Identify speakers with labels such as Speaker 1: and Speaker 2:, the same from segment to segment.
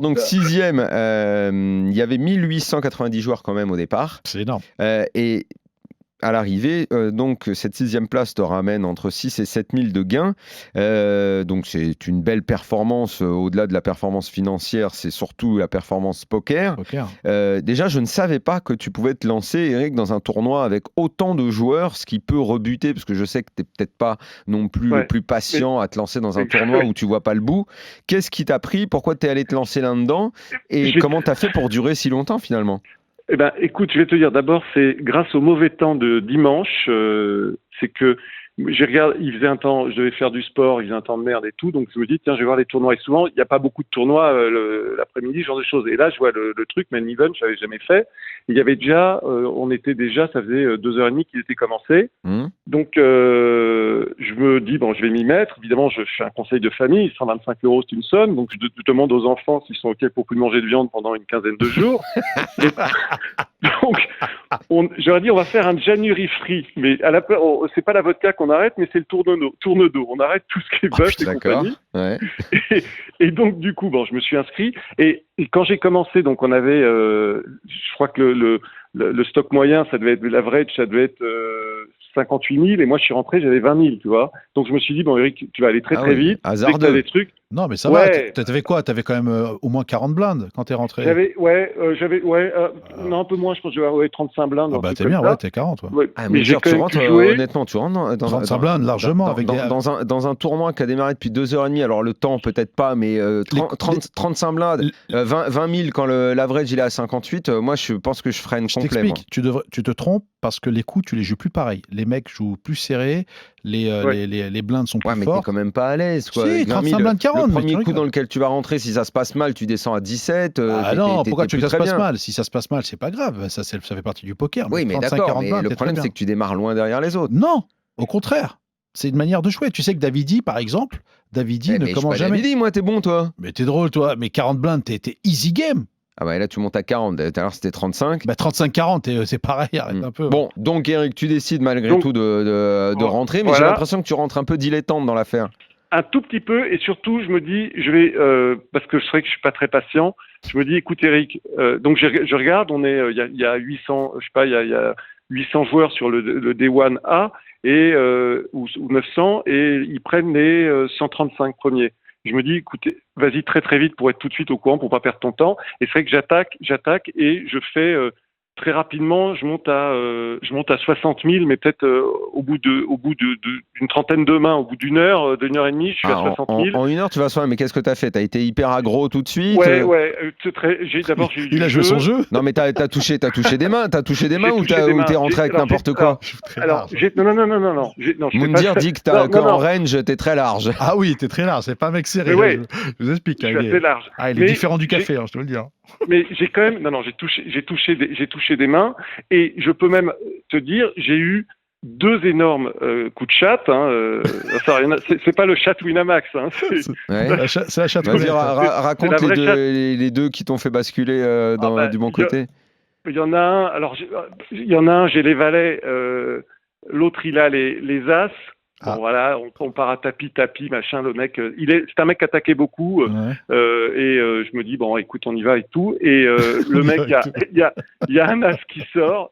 Speaker 1: Donc sixième, il y avait 1890 joueurs quand même au départ.
Speaker 2: C'est énorme.
Speaker 1: Et à l'arrivée, donc cette sixième place te ramène entre 6 et 7 000 de gains. Donc c'est une belle performance. Au-delà de la performance financière, c'est surtout la performance poker. Déjà, je ne savais pas que tu pouvais te lancer, Eric, dans un tournoi avec autant de joueurs, ce qui peut rebuter, parce que je sais que tu n'es peut-être pas non plus le plus patient à te lancer dans un tournoi où tu vois pas le bout. Qu'est-ce qui t'a pris? Pourquoi tu es allé te lancer là-dedans? Et comment tu as fait pour durer si longtemps finalement?
Speaker 3: Eh ben, écoute, je vais te dire, d'abord, c'est grâce au mauvais temps de dimanche, c'est que j'ai regardé, il faisait un temps, je devais faire du sport, il faisait un temps de merde et tout, donc je me dis, tiens, je vais voir les tournois. Et souvent, il n'y a pas beaucoup de tournois l'après-midi, ce genre de choses. Et là, je vois le truc, Main Event, je l'avais jamais fait. Il y avait déjà, ça faisait 2h30 qu'il était commencé. Donc, je me dis, bon, je vais m'y mettre. Évidemment, je fais un conseil de famille, 125 € c'est une somme. Donc, je demande aux enfants s'ils sont OK pour plus de manger de viande pendant une quinzaine de jours. Donc, j'aurais dit, on va faire un January free. Mais c'est pas la vodka qu'on arrête, mais c'est le tourne-dos. On arrête tout ce qui est bœuf et compagnie.
Speaker 1: Ouais.
Speaker 3: Et donc, du coup, bon, je me suis inscrit. Et quand j'ai commencé, donc, on avait, je crois que le stock moyen, ça devait être, l'average, ça devait être 58 000. Et moi, je suis rentré, j'avais 20 000, tu vois. Donc, je me suis dit, bon, Eric, tu vas aller très vite.
Speaker 1: Hasardeux.
Speaker 3: Des trucs.
Speaker 2: Non, mais ça va. T'avais quoi? T'avais quand même au moins 40 blindes quand t'es rentré.
Speaker 3: Non, un peu moins, je pense que j'avais 35 blindes.
Speaker 2: Ah bah t'es bien, t'es 40.
Speaker 1: Mais genre, tu rentres, honnêtement, tu rentres dans
Speaker 2: 35 blindes largement.
Speaker 1: Dans un tournoi qui a démarré depuis 2h30, alors le temps peut-être pas, mais 35 blindes, 20 000 quand l'average il est à 58, moi je pense que je freine complètement.
Speaker 2: Tu te trompes parce que les coups, tu les joues plus pareil. Les mecs jouent plus serrés, les blindes sont plus forts.
Speaker 1: Mais t'es quand même pas à l'aise, quoi.
Speaker 2: Si, 35 blindes 40.
Speaker 1: Le premier coup dans lequel tu vas rentrer, si ça se passe mal, tu descends à 17.
Speaker 2: Ah non, pourquoi tu veux que ça se passe mal? Si ça se passe mal, c'est pas grave. Ça fait partie du poker.
Speaker 1: Oui, mais d'accord, mais le problème, c'est que tu démarres loin derrière les autres.
Speaker 2: Non, au contraire. C'est une manière de jouer. Tu sais que Davidi, par exemple, ne commence jamais.
Speaker 1: Davidi, moi, t'es bon, toi.
Speaker 2: Mais t'es drôle, toi. Mais 40 blindes, t'es easy game.
Speaker 1: Ah bah là, tu montes à 40. Tout à l'heure, c'était 35.
Speaker 2: Bah 35-40, c'est pareil, arrête un peu.
Speaker 1: Bon, donc Eric, tu décides malgré tout de rentrer, mais j'ai l'impression que tu rentres un peu dilettante dans l'affaire.
Speaker 3: Un tout petit peu, et surtout, je me dis, je vais, parce que je sais que je suis pas très patient, je me dis, écoute Eric, donc je regarde, il y a 800, je sais pas, il y a 800 joueurs sur le Day 1A, ou 900, et ils prennent les 135 premiers. Je me dis, écoutez, vas-y très très vite pour être tout de suite au courant, pour pas perdre ton temps. Et c'est vrai que j'attaque, et je fais très rapidement, je monte à 60 000, mais peut-être au bout d'une trentaine de mains, au bout d'une heure et demie, je suis à 60 000.
Speaker 1: En une heure, tu vas soin, mais qu'est-ce que tu as fait? Tu as été hyper aggro tout de suite?
Speaker 3: D'abord, j'ai eu
Speaker 2: Il a joué son jeu?
Speaker 1: Non, mais t'as touché des mains? T'as touché des mains ou t'es rentré avec n'importe quoi?
Speaker 3: Non.
Speaker 1: Moundir dit que qu'en range, t'es très large.
Speaker 2: Ah oui, t'es très large, c'est pas un mec serré. Je vous explique.
Speaker 3: Je suis assez large.
Speaker 2: Ah, il est différent du café, je te le dis.
Speaker 3: Mais j'ai quand même, j'ai touché des mains, et je peux même te dire, j'ai eu 2 énormes coups de chatte. C'est pas le chat Winamax.
Speaker 2: C'est la chatte.
Speaker 1: Vas-y, raconte les deux qui t'ont fait basculer du bon côté.
Speaker 3: Il y en a un, j'ai les valets, l'autre il a les as. Bon, voilà, on part à tapis, machin, le mec, c'est un mec qui attaquait beaucoup, et je me dis, bon, écoute, on y va et tout, et le mec, il y a un as qui sort,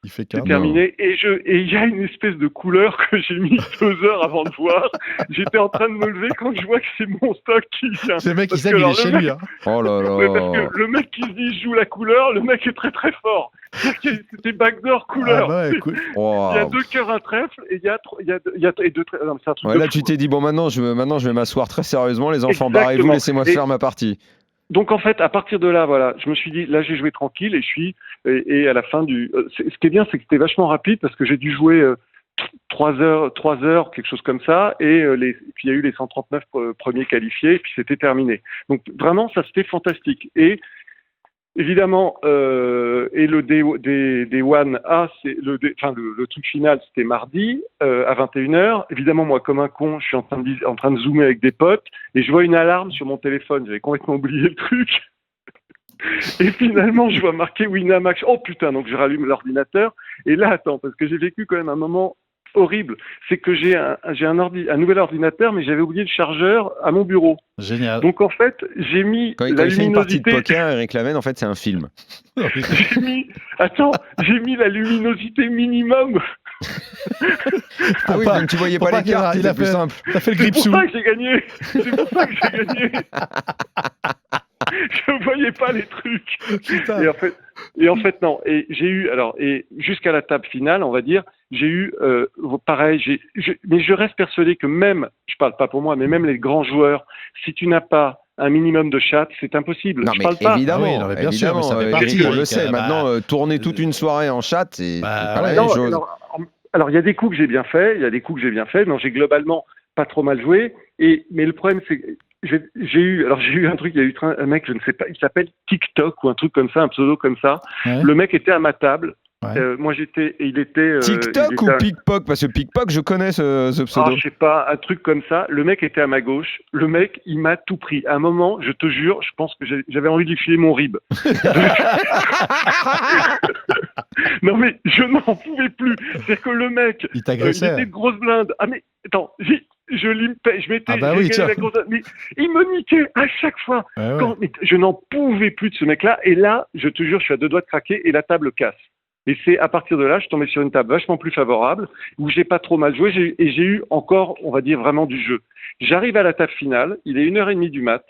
Speaker 3: c'est terminé, et il y a une espèce de couleur que j'ai mis 2 heures avant de voir. J'étais en train de me lever quand je vois que c'est mon stock qui vient.
Speaker 2: C'est le mec qui s'est mis chez lui,
Speaker 1: Oh là là.
Speaker 3: Ouais, parce que le mec qui se dit, je joue la couleur, le mec est très très fort. C'était backdoor couleur. Il y a 2 cœurs, un trèfle, et il y a 2 trèfles. Non, c'est un truc
Speaker 1: là, tu t'es dit, bon, maintenant, je vais m'asseoir très sérieusement, les enfants, barrez-vous, laissez-moi faire ma partie.
Speaker 3: Donc, en fait, à partir de là, voilà, je me suis dit, là, j'ai joué tranquille, et à la fin ce qui est bien, c'est que c'était vachement rapide, parce que j'ai dû jouer 3 heures, quelque chose comme ça, et puis il y a eu les 139 premiers qualifiés, et puis c'était terminé. Donc, vraiment, ça, c'était fantastique. Et évidemment, et le Day 1A, le truc final, c'était mardi à 21h. Évidemment, moi, comme un con, je suis en train de zoomer avec des potes, et je vois une alarme sur mon téléphone. J'avais complètement oublié le truc. Et finalement, je vois marqué Winamax. Oh putain, donc je rallume l'ordinateur. Et là, attends, parce que j'ai vécu quand même un moment horrible. C'est que j'ai un nouvel ordinateur, mais j'avais oublié le chargeur à mon bureau.
Speaker 2: Génial.
Speaker 3: Donc en fait, j'ai mis
Speaker 1: Quand
Speaker 3: la
Speaker 1: il fait une partie de
Speaker 3: luminosité.
Speaker 1: poker, Eric Laven, en fait, c'est un film.
Speaker 3: J'ai mis la luminosité minimum.
Speaker 1: Ah oui, donc tu voyais pas les cartes, c'était plus simple.
Speaker 2: T'as fait le
Speaker 3: C'est
Speaker 2: grip
Speaker 3: pour
Speaker 2: sous.
Speaker 3: ça que j'ai gagné. C'est pour ça que j'ai gagné. Je voyais pas les trucs.
Speaker 2: Putain.
Speaker 3: Et en fait, non. Et j'ai eu, et jusqu'à la table finale, on va dire, j'ai eu, pareil, mais je reste persuadé que même, je parle pas pour moi, mais même les grands joueurs, si tu n'as pas un minimum de chat, c'est impossible.
Speaker 1: Non,
Speaker 3: je
Speaker 1: mais
Speaker 3: parle pas.
Speaker 1: évidemment,
Speaker 2: Ah oui, non, mais bien sûr,
Speaker 1: évidemment,
Speaker 2: mais ça fait partie,
Speaker 1: Eric, on
Speaker 2: Eric,
Speaker 1: le sait. Maintenant, tourner toute une soirée en chat, c'est
Speaker 2: Bah,
Speaker 1: pas la
Speaker 2: ouais.
Speaker 1: même
Speaker 3: Non,
Speaker 1: chose.
Speaker 3: alors, il y a des coups que j'ai bien fait, non, j'ai globalement pas trop mal joué, mais le problème, c'est que j'ai eu un truc, il y a eu un mec, je ne sais pas, il s'appelle TikTok ou un truc comme ça, un pseudo comme ça.
Speaker 2: Ouais.
Speaker 3: Le mec était à ma table.
Speaker 2: Ouais.
Speaker 3: Moi j'étais, et il était.
Speaker 1: TikTok ou Pickpock? Parce que Pickpock, je connais ce pseudo.
Speaker 3: Je sais pas, un truc comme ça. Le mec était à ma gauche. Le mec, il m'a tout pris. À un moment, je te jure, je pense que j'avais envie de lui filer mon rib. Non mais je n'en pouvais plus. C'est-à-dire que le mec,
Speaker 2: Il
Speaker 3: il
Speaker 2: t'agressait.
Speaker 3: était de grosse blinde. Ah mais attends, je limpais, je m'étais,
Speaker 2: Ah bah
Speaker 3: j'ai
Speaker 2: oui,
Speaker 3: gagné
Speaker 2: tiens.
Speaker 3: la grosse blinde. Mais il me niquait à chaque fois.
Speaker 2: Ouais, ouais.
Speaker 3: Mais je n'en pouvais plus de ce mec-là. Et là, je te jure, je suis à 2 doigts de craquer et la table casse. Et c'est à partir de là, je suis tombé sur une table vachement plus favorable, où j'ai pas trop mal joué, et j'ai eu encore, on va dire, vraiment du jeu. J'arrive à la table finale, il est 1h30 du mat,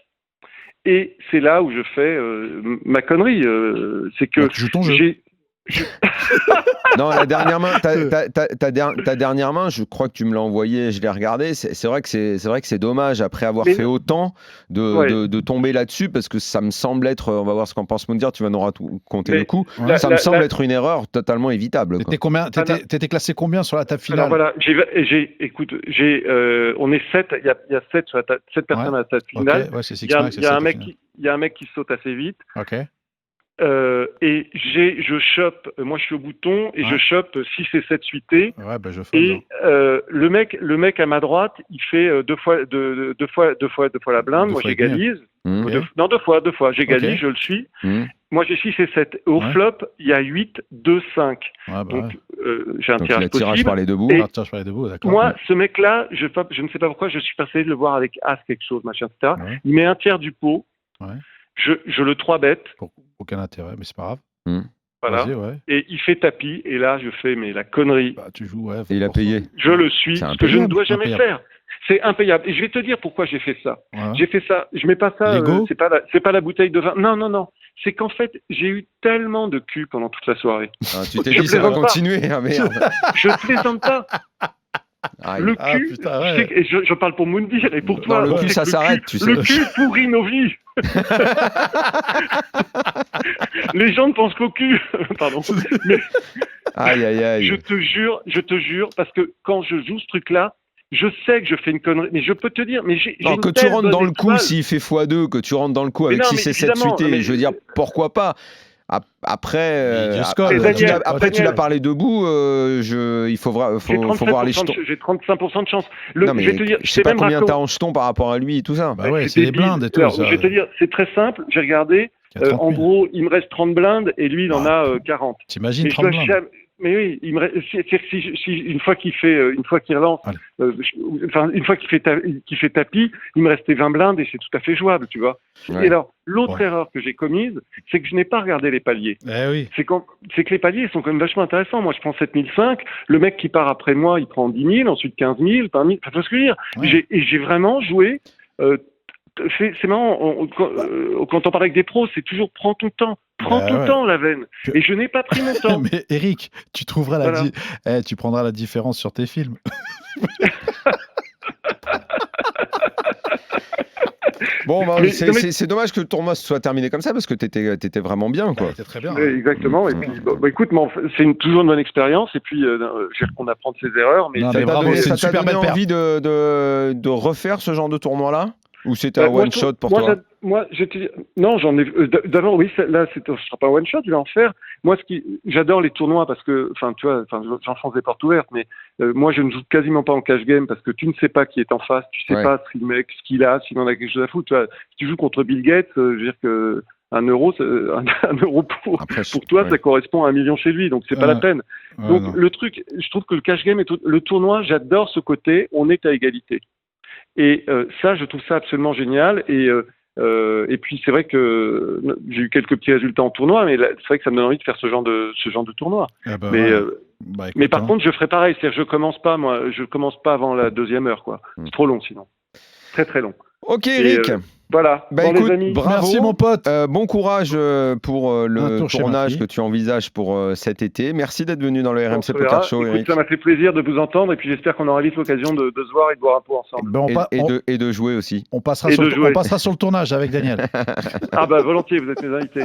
Speaker 3: et c'est là où je fais ma connerie. C'est que
Speaker 2: Bah, tu joues ton jeu.
Speaker 1: Non, la dernière main, ta dernière main, je crois que tu me l'as envoyé, je l'ai regardé. C'est vrai que c'est dommage après avoir fait autant de tomber là-dessus, parce que ça me semble être, on va voir ce qu'en pense Moundir, tu vas nous raconter le coup.
Speaker 2: Ouais.
Speaker 1: Ça me semble être une erreur totalement évitable.
Speaker 2: T'étais classé combien sur la table finale?
Speaker 3: Alors voilà, écoute, on est 7, il y a 7 personnes à la table finale.
Speaker 2: Okay. Ouais, c'est
Speaker 3: Il y a un mec qui saute assez vite.
Speaker 2: Ok.
Speaker 3: Et je chope, moi je suis au bouton et je chope 6 et 7 suités.
Speaker 2: Ouais, bah je fais.
Speaker 3: Et le mec à ma droite, il fait deux fois la blinde. Moi j'égalise.
Speaker 2: Okay.
Speaker 3: Non, deux fois. J'égalise, je le suis. Moi j'ai 6 et 7. Au flop, il y a 8, 2, 5. Ouais, bah donc j'ai un tirage possible.
Speaker 1: Tirage par les deux bouts.
Speaker 3: Et
Speaker 2: d'accord.
Speaker 3: moi, ce mec-là, je ne sais pas pourquoi, je suis persuadé de le voir avec As quelque chose, machin, etc. Ouais. Il met un tiers du pot. Ouais. Je le 3-bet.
Speaker 2: Aucun intérêt, mais c'est pas grave.
Speaker 3: Voilà. Ouais. Et il fait tapis, et là, je fais la connerie.
Speaker 2: Bah, tu joues, ouais.
Speaker 1: Et il a payé.
Speaker 3: Je le suis, ce que je ne dois jamais faire. C'est impayable. Et je vais te dire pourquoi j'ai fait ça. Ouais. J'ai fait ça. Je mets pas ça. C'est pas la bouteille de vin. Non. C'est qu'en fait, j'ai eu tellement de cul pendant toute la soirée.
Speaker 1: Ah, tu t'es dit ça va continuer. Ah, merde.
Speaker 3: Je plaisante pas. Le cul,
Speaker 2: putain, ouais.
Speaker 3: et je parle pour Moundir et pour toi.
Speaker 1: Le cul, ça s'arrête, tu sais.
Speaker 3: Le cul pourrit nos vies. Les gens ne pensent qu'au cul. Pardon. Mais
Speaker 1: aïe.
Speaker 3: Je te jure, parce que quand je joue ce truc-là, je sais que je fais une connerie, mais je peux te dire, mais j'ai
Speaker 1: que tu rentres dans le coup, s'il fait x2, que tu rentres dans le coup avec 6 et 7 suités, je veux dire, pourquoi pas? Après, tu l'as parlé debout, il faut voir les jetons.
Speaker 3: J'ai 35% de chance.
Speaker 1: Je sais pas combien t'as en jetons par rapport à lui et tout ça.
Speaker 2: Bah ouais, c'est les blindes et tout.
Speaker 3: Alors, je vais te dire, c'est très simple, j'ai regardé, en gros, il me reste 30 blindes et lui, il en a 40.
Speaker 2: T'imagines 30 blindes?
Speaker 3: Mais oui, il me reste, si une fois qu'il relance, une fois qu'il fait tapis, il me restait 20 blindes et c'est tout à fait jouable, tu vois. Ouais. Et alors, l'autre erreur que j'ai commise, c'est que je n'ai pas regardé les paliers.
Speaker 2: Oui.
Speaker 3: C'est que les paliers sont quand même vachement intéressants. Moi, je prends 7005, le mec qui part après moi, il prend 10 000, ensuite 15 000, 20 000, tu vois ce que je veux dire. Ouais. J'ai vraiment joué. C'est marrant, quand on parle avec des pros, c'est toujours prends ton temps. Prends ton temps, la veine. Et je n'ai pas pris mon temps.
Speaker 2: Mais Eric, tu trouveras tu prendras la différence sur tes films.
Speaker 1: Bon, bah, c'est dommage que le tournoi soit terminé comme ça, parce que t'étais vraiment bien, quoi.
Speaker 2: T'étais très bien.
Speaker 3: Exactement. Et puis, écoute, c'est toujours une bonne expérience. Et puis, on apprend de ses erreurs. Mais
Speaker 1: ça t'a donné envie de refaire ce genre de tournoi-là? Ou c'était un one-shot pour toi?
Speaker 3: Moi, non, j'en ai. D'abord, oui, là, ce ne sera pas un one-shot, je vais en faire. Moi, j'adore les tournois parce que, tu vois, j'enfonce des portes ouvertes, mais moi, je ne joue quasiment pas en cash game parce que tu ne sais pas qui est en face, tu ne sais pas ce qu'il a, s'il en a quelque chose à foutre. Tu vois, si tu joues contre Bill Gates, je veux dire que un euro, un euro pour
Speaker 1: Après,
Speaker 3: toi,
Speaker 1: ouais.
Speaker 3: ça correspond à 1 million chez lui, donc c'est pas la peine. Donc
Speaker 2: non.
Speaker 3: le truc, je trouve que le cash game, le tournoi, j'adore ce côté, on est à égalité. Et ça, je trouve ça absolument génial. Et puis c'est vrai que j'ai eu quelques petits résultats en tournoi, mais c'est vrai que ça me donne envie de faire ce genre de tournoi.
Speaker 2: Ah bah,
Speaker 3: Mais,
Speaker 2: ouais. Bah, écoute,
Speaker 3: mais par
Speaker 2: hein.
Speaker 3: contre, je ferai pareil, c'est-à-dire je commence pas avant la 2e heure, quoi. C'est trop long sinon, très très long.
Speaker 1: Ok,
Speaker 3: Et,
Speaker 1: Eric.
Speaker 3: voilà.
Speaker 1: Bah
Speaker 3: Bon,
Speaker 1: écoute,
Speaker 3: les amis,
Speaker 1: bravo.
Speaker 2: Merci mon pote.
Speaker 1: Bon courage pour
Speaker 2: Un
Speaker 1: le
Speaker 2: tour chez
Speaker 1: tournage
Speaker 2: Marty.
Speaker 1: que tu envisages pour cet été. Merci d'être venu dans le
Speaker 3: on
Speaker 1: RMC
Speaker 3: se
Speaker 1: Poker
Speaker 3: verra.
Speaker 1: Show,
Speaker 3: Écoute,
Speaker 1: Eric.
Speaker 3: ça m'a fait plaisir de vous entendre, et puis j'espère qu'on aura vite l'occasion de se voir et de boire un pot ensemble.
Speaker 2: Ben,
Speaker 1: Et de jouer aussi.
Speaker 2: on passera
Speaker 3: Et
Speaker 2: sur
Speaker 3: de
Speaker 2: le,
Speaker 3: jouer.
Speaker 2: on passera sur le tournage avec Daniel.
Speaker 3: Ah bah volontiers, vous êtes mes invités.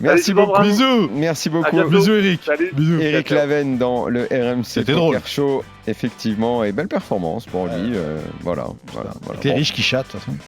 Speaker 1: Merci
Speaker 3: je vous
Speaker 1: beaucoup.
Speaker 3: embrasse.
Speaker 2: Bisous.
Speaker 1: Merci
Speaker 3: À
Speaker 1: beaucoup.
Speaker 3: bientôt.
Speaker 2: Bisous Eric.
Speaker 3: Salut.
Speaker 2: Bisous.
Speaker 1: Eric
Speaker 3: Ciao, ciao.
Speaker 1: Lavenne dans le RMC
Speaker 2: C'était
Speaker 1: Poker
Speaker 2: drôle.
Speaker 1: Show, effectivement, et belle performance pour lui. Voilà.
Speaker 2: T'es riche qui chatte, de toute façon.